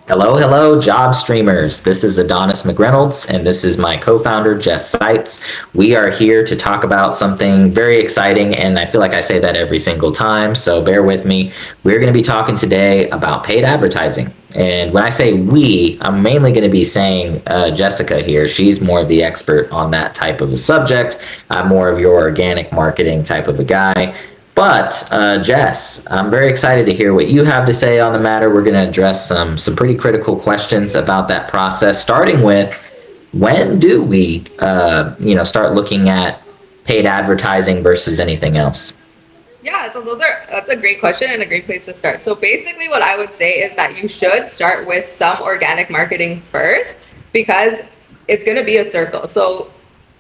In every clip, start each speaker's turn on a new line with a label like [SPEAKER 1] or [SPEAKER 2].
[SPEAKER 1] Hello, hello, job streamers. This is Adonis McReynolds, and this is my co-founder, Jess Seitz. We are here to talk about something very exciting, and I feel like I say that every single time, so bear with me. We're going to be talking today about paid advertising. And when I say we, I'm mainly going to be saying Jessica here. She's more of the expert on that type of a subject. I'm more of your organic marketing type of a guy. But Jess, I'm very excited to hear what you have to say on the matter. We're going to address some pretty critical questions about that process, starting with when do we, start looking at paid advertising versus anything else?
[SPEAKER 2] Yeah, so that's a great question and a great place to start. So basically what I would say is that you should start with some organic marketing first because it's going to be a circle. So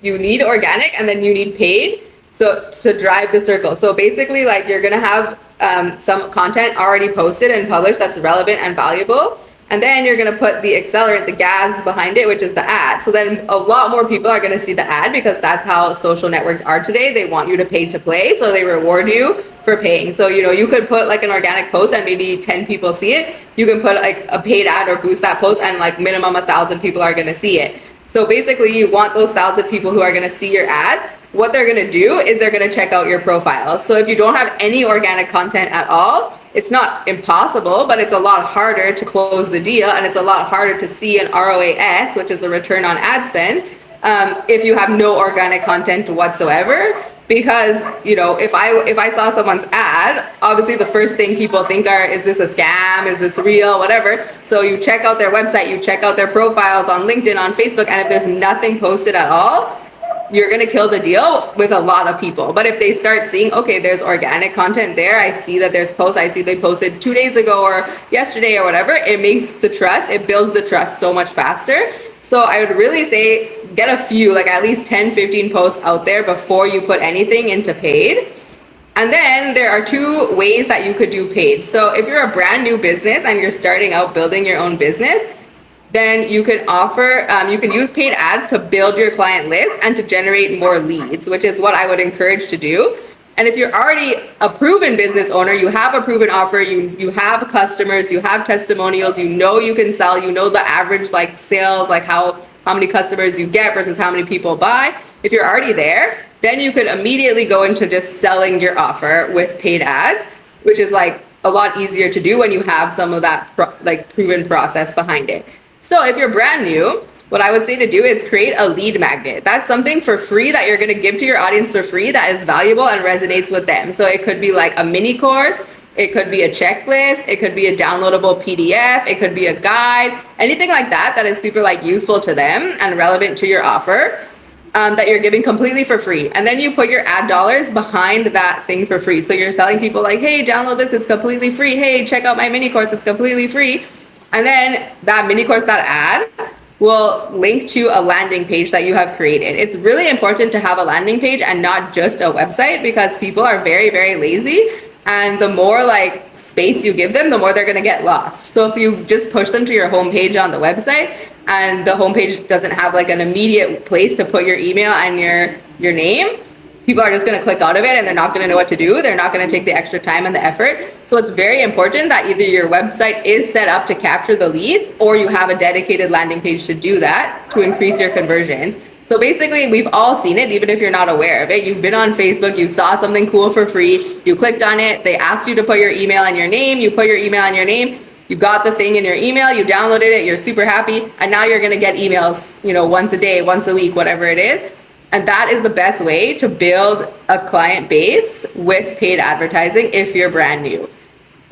[SPEAKER 2] you need organic and then you need paid so to drive the circle. So basically like you're going to have some content already posted and published that's relevant and valuable. And then you're going to put the accelerant, the gas behind it, which is the ad. So then a lot more people are going to see the ad because that's how social networks are today. They want you to pay to play. So they reward you for paying. So, you could put like an organic post and maybe 10 people see it. You can put like a paid ad or boost that post and like minimum 1,000 people are going to see it. So basically you want those 1,000 people who are going to see your ads. What they're going to do is they're going to check out your profile. So if you don't have any organic content at all, it's not impossible, but it's a lot harder to close the deal and it's a lot harder to see an ROAS, which is a return on ad spend, if you have no organic content whatsoever. Because, if I saw someone's ad, obviously the first thing people think is this a scam? Is this real? Whatever. So you check out their website, you check out their profiles on LinkedIn, on Facebook, and if there's nothing posted at all, you're going to kill the deal with a lot of people. But if they start seeing, okay, there's organic content there, I see that there's posts, I see they posted 2 days ago or yesterday or whatever, it makes the trust, it builds the trust so much faster. So I would really say get a few, like at least 10, 15 posts out there before you put anything into paid. And then there are two ways that you could do paid. So if you're a brand new business and you're starting out building your own business, then you can you can use paid ads to build your client list and to generate more leads, which is what I would encourage to do. And if you're already a proven business owner, you have a proven offer, you have customers, you have testimonials, you can sell, the average like sales, like how many customers you get versus how many people buy. If you're already there, then you could immediately go into just selling your offer with paid ads, which is like a lot easier to do when you have some of that proven process behind it. So if you're brand new, what I would say to do is create a lead magnet. That's something for free that you're going to give to your audience for free that is valuable and resonates with them. So it could be like a mini course, it could be a checklist, it could be a downloadable PDF, it could be a guide, anything like that is super useful to them and relevant to your offer. That you're giving completely for free. And then you put your ad dollars behind that thing for free. So you're telling people like, hey, download this, it's completely free. Hey, check out my mini course, it's completely free. And then that mini course, that ad will link to a landing page that you have created. It's really important to have a landing page and not just a website because people are very, very lazy. And the more space you give them, the more they're going to get lost. So if you just push them to your homepage on the website and the homepage doesn't have an immediate place to put your email and your name, people are just going to click out of it and they're not going to know what to do. They're not going to take the extra time and the effort. So it's very important that either your website is set up to capture the leads or you have a dedicated landing page to do that to increase your conversions. So basically, we've all seen it, even if you're not aware of it. You've been on Facebook, you saw something cool for free, you clicked on it, they asked you to put your email and your name, you put your email and your name, you got the thing in your email, you downloaded it, you're super happy, and now you're going to get emails, once a day, once a week, whatever it is. And that is the best way to build a client base with paid advertising if you're brand new.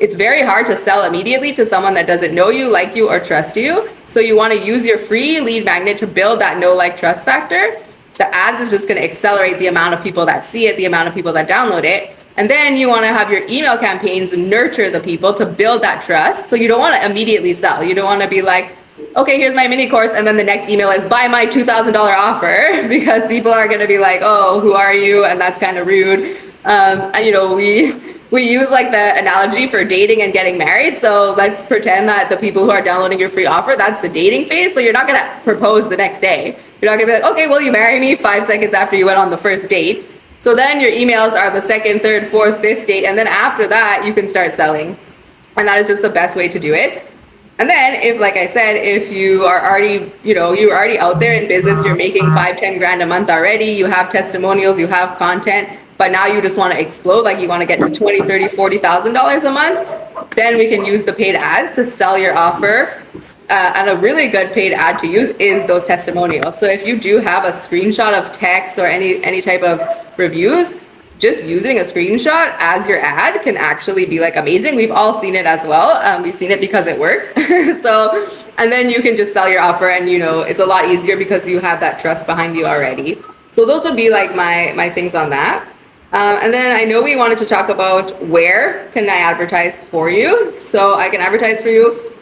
[SPEAKER 2] It's very hard to sell immediately to someone that doesn't know you, like you, or trust you. So you want to use your free lead magnet to build that know, like, trust factor. The ads is just going to accelerate the amount of people that see it, the amount of people that download it. And then you want to have your email campaigns nurture the people to build that trust. So you don't want to immediately sell. You don't want to be like, okay, here's my mini course, and then the next email is buy my $2,000 offer, because people are going to be like, oh, who are you? And that's kind of rude. And we use the analogy for dating and getting married. So let's pretend that the people who are downloading your free offer, that's the dating phase. So you're not going to propose the next day. You're not going to be like, okay, will you marry me 5 seconds after you went on the first date? So then your emails are the second, third, fourth, fifth date. And then after that, you can start selling. And that is just the best way to do it. And then if, like I said, if you are already, you're already out there in business, you're making 5-10 grand a month already, you have testimonials, you have content, but now you just want to explode, like you want to get to 20, 30, $40,000 a month, then we can use the paid ads to sell your offer. And a really good paid ad to use is those testimonials. So if you do have a screenshot of text or any type of reviews, just using a screenshot as your ad can actually be like amazing. We've all seen it as well. We've seen it because it works. So, and then you can just sell your offer, and it's a lot easier because you have that trust behind you already. So those would be like my things on that. And then I know we wanted to talk about where can I advertise for you. So I can advertise for you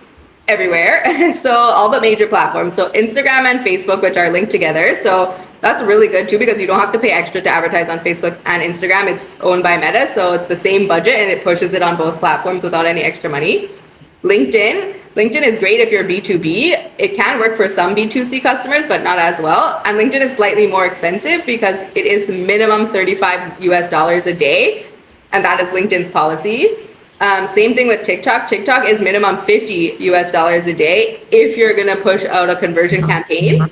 [SPEAKER 2] everywhere. So all the major platforms. So Instagram and Facebook, which are linked together. So that's really good too, because you don't have to pay extra to advertise on Facebook and Instagram. It's owned by Meta, so it's the same budget and it pushes it on both platforms without any extra money. LinkedIn is great if you're B2B. It can work for some B2C customers, but not as well. And LinkedIn is slightly more expensive because it is minimum $35 a day. And that is LinkedIn's policy. Same thing with TikTok. TikTok is minimum $50 a day if you're gonna push out a conversion campaign.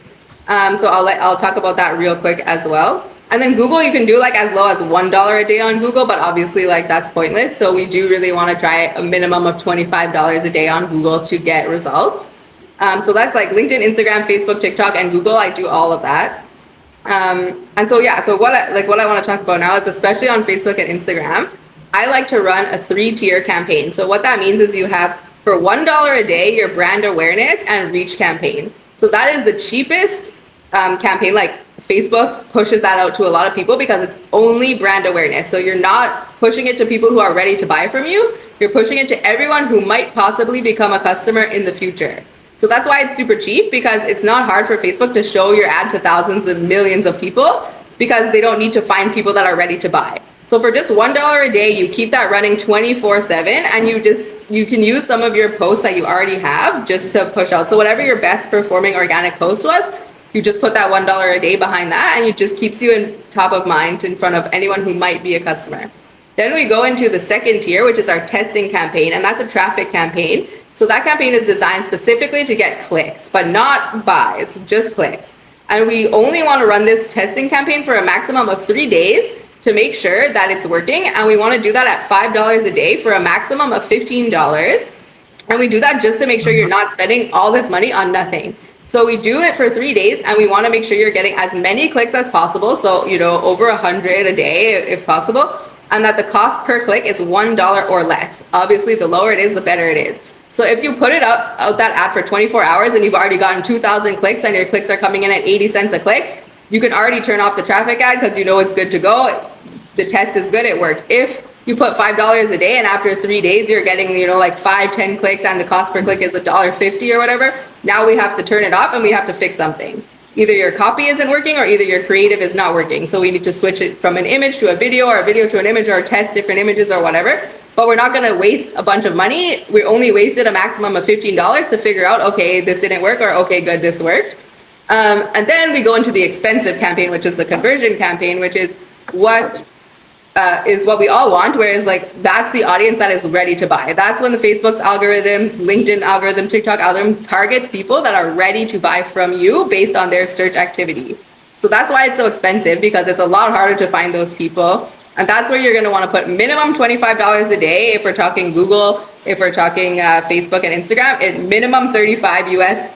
[SPEAKER 2] So I'll talk about that real quick as well. And then Google, you can do like as low as $1 a day on Google, but obviously like that's pointless. So we do really want to try a minimum of $25 a day on Google to get results. So that's like LinkedIn, Instagram, Facebook, TikTok, and Google. I do all of that. And so yeah, so what I want to talk about now is, especially on Facebook and Instagram, I like to run a 3-tier campaign. So what that means is you have for $1 a day your brand awareness and reach campaign. So that is the cheapest campaign. Like Facebook pushes that out to a lot of people because it's only brand awareness. So you're not pushing it to people who are ready to buy from you. You're pushing it to everyone who might possibly become a customer in the future. So that's why it's super cheap, because it's not hard for Facebook to show your ad to thousands and millions of people, because they don't need to find people that are ready to buy. So for just $1 a day, you keep that running 24/7, and you can use some of your posts that you already have just to push out. So whatever your best performing organic post was, you just put that $1 a day behind that, and it just keeps you in top of mind in front of anyone who might be a customer. Then we go into the second tier, which is our testing campaign, and that's a traffic campaign. So that campaign is designed specifically to get clicks, but not buys, just clicks. And we only want to run this testing campaign for a maximum of 3 days to make sure that it's working. And we want to do that at $5 a day for a maximum of $15. And we do that just to make sure you're not spending all this money on nothing. So we do it for 3 days, and we want to make sure you're getting as many clicks as possible. So, over 100 a day if possible, and that the cost per click is $1 or less. Obviously, the lower it is, the better it is. So if you put it out that ad for 24 hours and you've already gotten 2,000 clicks and your clicks are coming in at 80 cents a click, you can already turn off the traffic ad because it's good to go. The test is good, it worked. If you put $5 a day and after 3 days you're getting, like 5-10 clicks and the cost per click is $1.50 or whatever, now we have to turn it off and we have to fix something. Either your copy isn't working or either your creative is not working. So we need to switch it from an image to a video, or a video to an image, or test different images or whatever. But we're not going to waste a bunch of money. We only wasted a maximum of $15 to figure out, okay, this didn't work, or okay, good, this worked. And then we go into the expensive campaign, which is the conversion campaign, which is what we all want, whereas that's the audience that is ready to buy. That's when the Facebook's algorithms, LinkedIn algorithm, TikTok algorithm targets people that are ready to buy from you based on their search activity. So that's why it's so expensive, because it's a lot harder to find those people. And that's where you're going to want to put minimum $25 a day if we're talking Google, if we're talking Facebook and Instagram. Minimum $35 US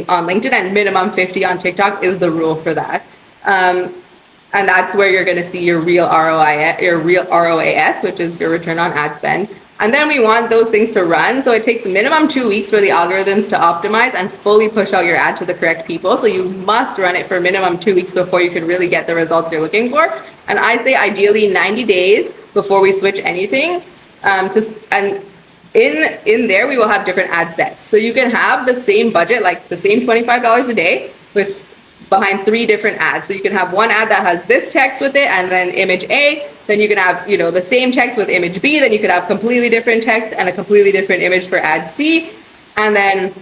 [SPEAKER 2] on LinkedIn and minimum $50 on TikTok is the rule for that. And that's where you're going to see your real ROAS, which is your return on ad spend. And then we want those things to run. So it takes minimum 2 weeks for the algorithms to optimize and fully push out your ad to the correct people. So you must run it for minimum 2 weeks before you can really get the results you're looking for. And I'd say ideally 90 days before we switch anything. And in there, we will have different ad sets. So you can have the same budget, like the same $25 a day with behind 3 different ads. So you can have one ad that has this text with it and then image A, then you can have, the same text with image B, then you could have completely different text and a completely different image for ad C. And then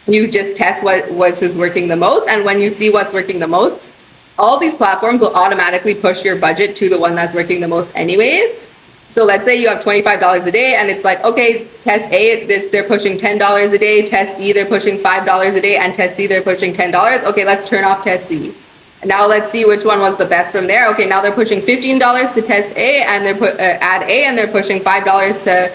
[SPEAKER 2] you just test what is working the most. And when you see what's working the most, all these platforms will automatically push your budget to the one that's working the most anyways. So let's say you have $25 a day and it's like, okay, test A, they're pushing $10 a day, test B, they're pushing $5 a day, and test C, they're pushing $10. Okay, let's turn off test C. Now let's see which one was the best from there. Okay, now they're pushing $15 to test A, and they're add A, and they're pushing $5 to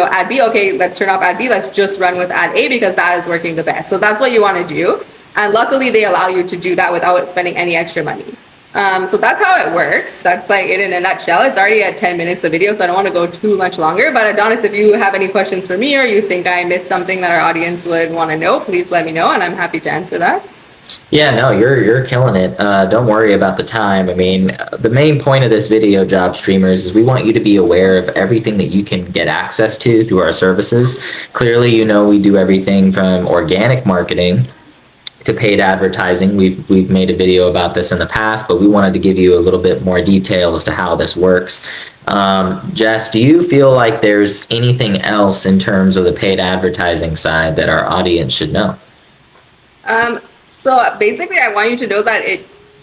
[SPEAKER 2] add B. Okay, let's turn off add B. Let's just run with add A because that is working the best. So that's what you want to do. And luckily they allow you to do that without spending any extra money. So that's how it works. That's like it in a nutshell. It's already at 10 minutes the video, so I don't want to go too much longer. But Adonis, if you have any questions for me or you think I missed something that our audience would want to know, please let me know and I'm happy to answer that.
[SPEAKER 1] Yeah, no, you're killing it. Don't worry about the time. I mean, the main point of this video, job streamers, is we want you to be aware of everything that you can get access to through our services. Clearly, we do everything from organic marketing to paid advertising. We've made a video about this in the past, but we wanted to give you a little bit more detail as to how this works. Jess, do you feel like there's anything else in terms of the paid advertising side that our audience should know?
[SPEAKER 2] So basically, I want you to know that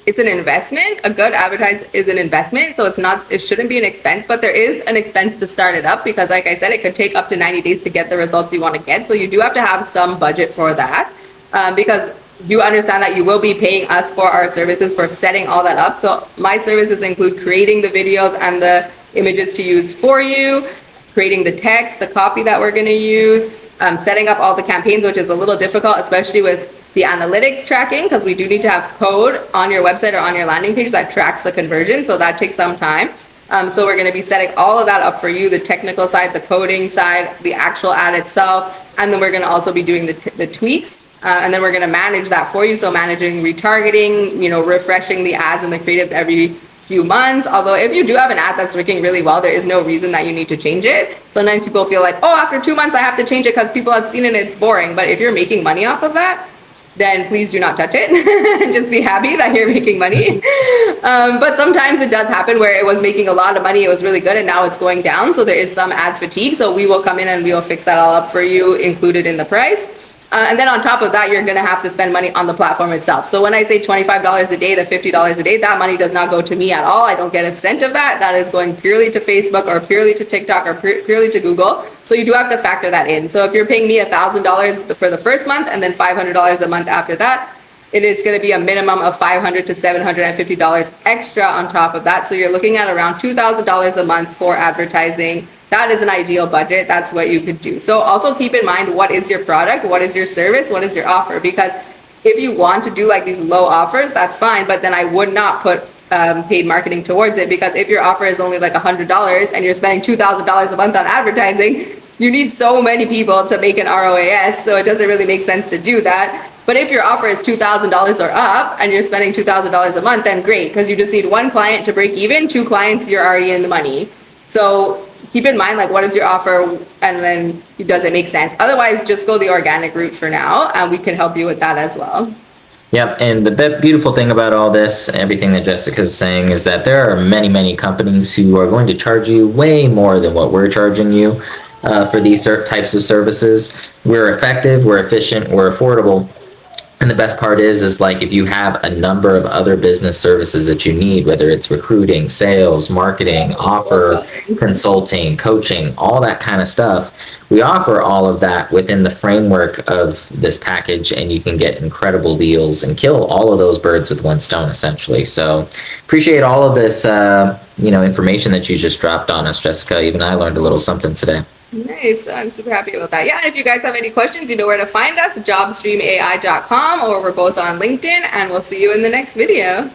[SPEAKER 2] it's an investment. A good advertise is an investment, so it shouldn't be an expense, but there is an expense to start it up because, like I said, it could take up to 90 days to get the results you want to get. So you do have to have some budget for that, because you understand that you will be paying us for our services for setting all that up. So my services include creating the videos and the images to use for you, creating the text, the copy that we're going to use, setting up all the campaigns, which is a little difficult, especially with the analytics tracking, because we do need to have code on your website or on your landing page that tracks the conversion. So that takes some time. So we're going to be setting all of that up for you, the technical side, the coding side, the actual ad itself. And then we're going to also be doing the tweaks. And then we're going to manage that for you. So managing retargeting, refreshing the ads and the creatives every few months. Although if you do have an ad that's working really well, there is no reason that you need to change it. Sometimes people feel like, oh, after 2 months, I have to change it because people have seen it and it's boring. But if you're making money off of that, then please do not touch it. Just be happy that you're making money. But sometimes it does happen where it was making a lot of money, it was really good, and now it's going down. So there is some ad fatigue. So we will come in and we will fix that all up for you, included in the price. And then on top of that, you're going to have to spend money on the platform itself. So when I say $25 a day to $50 a day, that money does not go to me at all. I don't get a cent of that. That is going purely to Facebook or purely to TikTok or purely to Google. So you do have to factor that in. So if you're paying me $1,000 for the first month and then $500 a month after that, it is going to be a minimum of $500 to $750 extra on top of that. So you're looking at around $2,000 a month for advertising. That is an ideal budget. That's what you could do. So also keep in mind, what is your product? What is your service? What is your offer? Because if you want to do like these low offers, that's fine. But then I would not put paid marketing towards it, because if your offer is only like $100 and you're spending $2,000 a month on advertising, you need so many people to make an ROAS. So it doesn't really make sense to do that. But if your offer is $2,000 or up and you're spending $2,000 a month, then great, because you just need one client to break even. 2 clients, you're already in the money. So keep in mind, like, what is your offer, and then does it make sense? Otherwise, just go the organic route for now, and we can help you with that as well.
[SPEAKER 1] Yep, and the beautiful thing about all this, everything that Jessica is saying, is that there are many, many companies who are going to charge you way more than what we're charging you for these types of services. We're effective, we're efficient, we're affordable. And the best part is like, if you have a number of other business services that you need, whether it's recruiting, sales, marketing, offer, consulting, coaching, all that kind of stuff, we offer all of that within the framework of this package, and you can get incredible deals and kill all of those birds with one stone, essentially. So appreciate all of this, information that you just dropped on us, Jessica. Even I learned a little something today.
[SPEAKER 2] Nice. I'm super happy about that. Yeah, and if you guys have any questions, you know where to find us, jobstreamai.com, or we're both on LinkedIn, and we'll see you in the next video.